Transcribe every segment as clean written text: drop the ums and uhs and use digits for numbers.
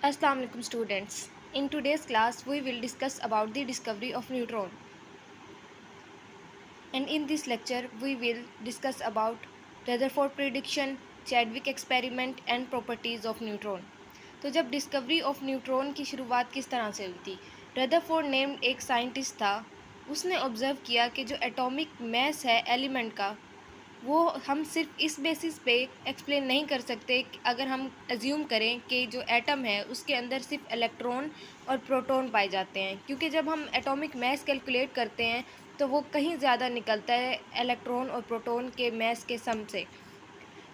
Assalamu alaikum students. In today's class we will discuss about the discovery of neutron. And in this lecture we will discuss about Rutherford prediction, Chadwick experiment and properties of neutron. तो जब discovery of neutron की शुरुआत किस तरह से हुई थी? Rutherford named एक साइंटिस्ट था। उसने ऑब्जर्व किया कि जो एटॉमिक मैस है एलिमेंट का, वो हम सिर्फ इस बेसिस पे एक्सप्लेन नहीं कर सकते कि अगर हम अज्यूम करें कि जो एटम है उसके अंदर सिर्फ इलेक्ट्रॉन और प्रोटॉन पाए जाते हैं, क्योंकि जब हम एटॉमिक मैस कैलकुलेट करते हैं तो वो कहीं ज़्यादा निकलता है इलेक्ट्रॉन और प्रोटॉन के मैस के सम से।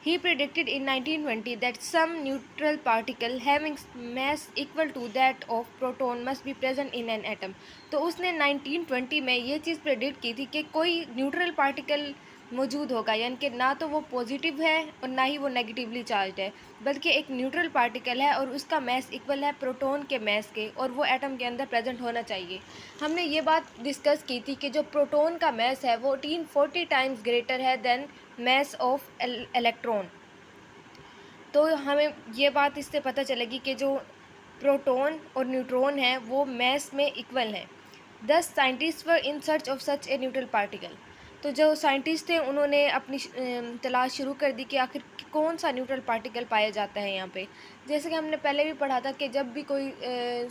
He predicted in 1920 that some neutral particle having mass equal to that of proton must be present in an atom. तो उसने 1920 में ये चीज़ प्रेडिक्ट की थी कि कोई न्यूट्रल पार्टिकल मौजूद होगा, यानी कि ना तो वो पॉजिटिव है और ना ही वो नेगेटिवली चार्ज है, बल्कि एक न्यूट्रल पार्टिकल है और उसका मैस इक्वल है प्रोटॉन के मैस के, और वो एटम के अंदर प्रेजेंट होना चाहिए। हमने ये बात डिस्कस की थी कि जो प्रोटॉन का मैस है वो 40 टाइम्स ग्रेटर है देन मैस ऑफ इलेक्ट्रॉन। तो हमें ये बात इससे पता चलेगी कि जो प्रोटॉन और न्यूट्रॉन है वो मैस में इक्वल हैं। 10 scientist were in search of such a neutral particle. तो जो साइंटिस्ट थे उन्होंने अपनी तलाश शुरू कर दी कि आखिर कौन सा न्यूट्रल पार्टिकल पाया जाता है यहाँ पे। जैसे कि हमने पहले भी पढ़ा था कि जब भी कोई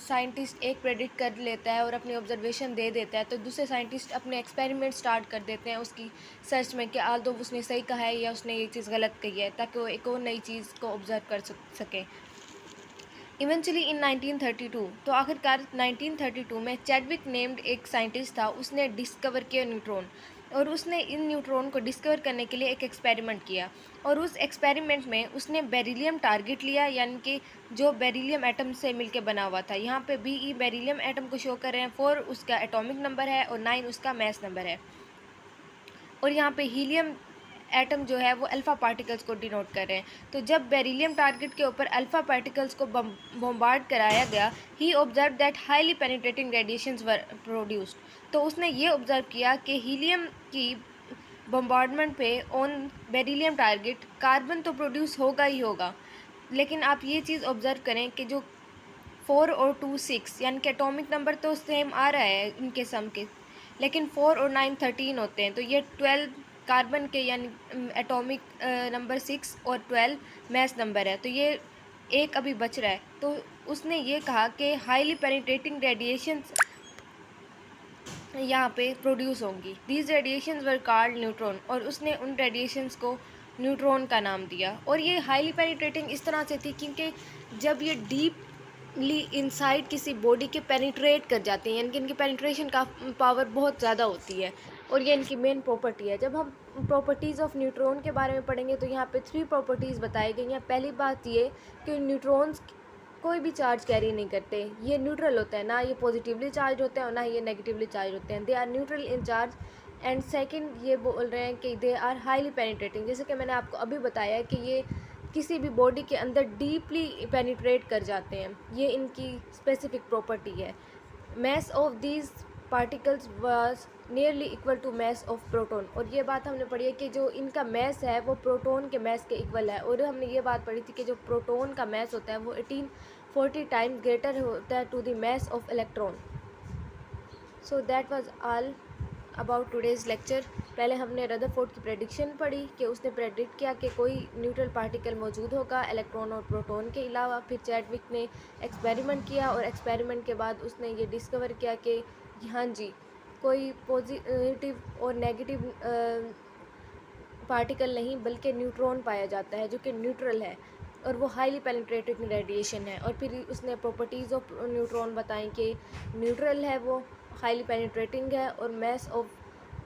साइंटिस्ट एक प्रेडिक्ट कर लेता है और अपनी ऑब्जर्वेशन दे देता है तो दूसरे साइंटिस्ट अपने एक्सपेरिमेंट स्टार्ट कर देते हैं उसकी सर्च में कि आल्दो उसने सही कहा है या उसने ये चीज़ गलत कही है, ताकि वो एक और नई चीज़ को ऑब्जर्व कर सकें। इवेंचुअली इन 1932, तो आखिरकार 1932 में चैडविक नेम्ड एक साइंटिस्ट था, उसने डिस्कवर किया न्यूट्रॉन, और उसने इन न्यूट्रॉन को डिस्कवर करने के लिए एक एक्सपेरिमेंट किया। और उस एक्सपेरिमेंट में उसने बेरिलियम टारगेट लिया, यानी कि जो बेरिलियम एटम से मिलकर बना हुआ था। यहाँ पे BE बेरिलियम एटम को शो कर रहे हैं, 4 उसका एटॉमिक नंबर है और 9 उसका मैस नंबर है। और यहाँ पे हीलियम एटम जो है वो अल्फ़ा पार्टिकल्स को डिनोट कर रहे हैं। तो जब बेरिलियम टारगेट के ऊपर अल्फ़ा पार्टिकल्स को बम्बार्ड कराया गया, he observe that highly penetrating radiations were produced. तो उसने ये ऑब्जर्व किया कि हीलियम की बम्बार्डमेंट पे ऑन बेरिलियम टारगेट कार्बन तो प्रोड्यूस होगा ही होगा, लेकिन आप ये चीज़ ऑब्जर्व करें कि जो 4 और 2 6, यानी कि एटॉमिक नंबर तो सेम आ रहा है इनके सम के, लेकिन 4 और 9 13 होते हैं। तो ये 12 कार्बन के यानी एटॉमिक नंबर 6 और 12 मैस नंबर है, तो ये एक अभी बच रहा है। तो उसने ये कहा कि हाईली पेनिट्रेटिंग रेडिएशंस यहाँ पे प्रोड्यूस होंगी। These radiations were called neutron, और उसने उन रेडिएशंस को न्यूट्रॉन का नाम दिया। और ये हाईली पेनिट्रेटिंग इस तरह से थी क्योंकि जब ये डीपली इनसाइड किसी बॉडी के पेनिट्रेट कर जाते हैं, यानी कि इनकी पेनिट्रेशन का पावर बहुत ज़्यादा होती है, और ये इनकी मेन प्रॉपर्टी है। जब हम प्रॉपर्टीज़ ऑफ न्यूट्रॉन के बारे में पढ़ेंगे तो यहाँ पे 3 प्रॉपर्टीज़ बताई गई हैं। पहली बात ये कि न्यूट्रॉन्स कोई भी चार्ज कैरी नहीं करते, ये न्यूट्रल होता है, ना ये पॉजिटिवली चार्ज होते हैं और ना ये नेगेटिवली चार्ज होते हैं, they are neutral in charge. And second ये बोल रहे हैं कि दे आर हाईली पेनिट्रेटिंग, जैसे कि मैंने आपको अभी बताया कि ये किसी भी बॉडी के अंदर डीपली पेनिट्रेट कर जाते हैं, ये इनकी स्पेसिफिक प्रॉपर्टी है। Mass of these particles was nearly equal to mass of proton, और ये बात हमने पढ़ी है कि जो इनका मैस है वो प्रोटॉन के मैस के इक्वल है। और हमने ये बात पढ़ी थी कि जो प्रोटॉन का मैस होता है वो 1840 टाइम्स ग्रेटर होता है to the mass of electron. So that was all about today's lecture. पहले हमने रदरफोर्ड की प्रेडिक्शन पढ़ी कि उसने प्रेडिक्ट किया कि कोई न्यूट्रल पार्टिकल मौजूद होगा इलेक्ट्रॉन और प्रोटॉन के अलावा। फिर चैडविक ने एक्सपेरिमेंट किया, और एक्सपेरिमेंट के बाद उसने ये डिस्कवर किया कि हाँ जी, कोई पॉजिटिव और नेगेटिव पार्टिकल नहीं बल्कि न्यूट्रॉन पाया जाता है जो कि न्यूट्रल है, और वो हाईली पेनिट्रेटिंग रेडिएशन है। और फिर उसने प्रॉपर्टीज़ ऑफ न्यूट्रॉन बताई कि न्यूट्रल है, वो हाईली पेनिट्रेटिंग है, और मैस ऑफ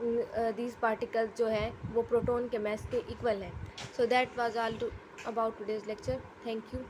दीज पार्टिकल्स जो है वो प्रोटॉन के मैस के इक्वल है। सो that was all about today's lecture. Thank you.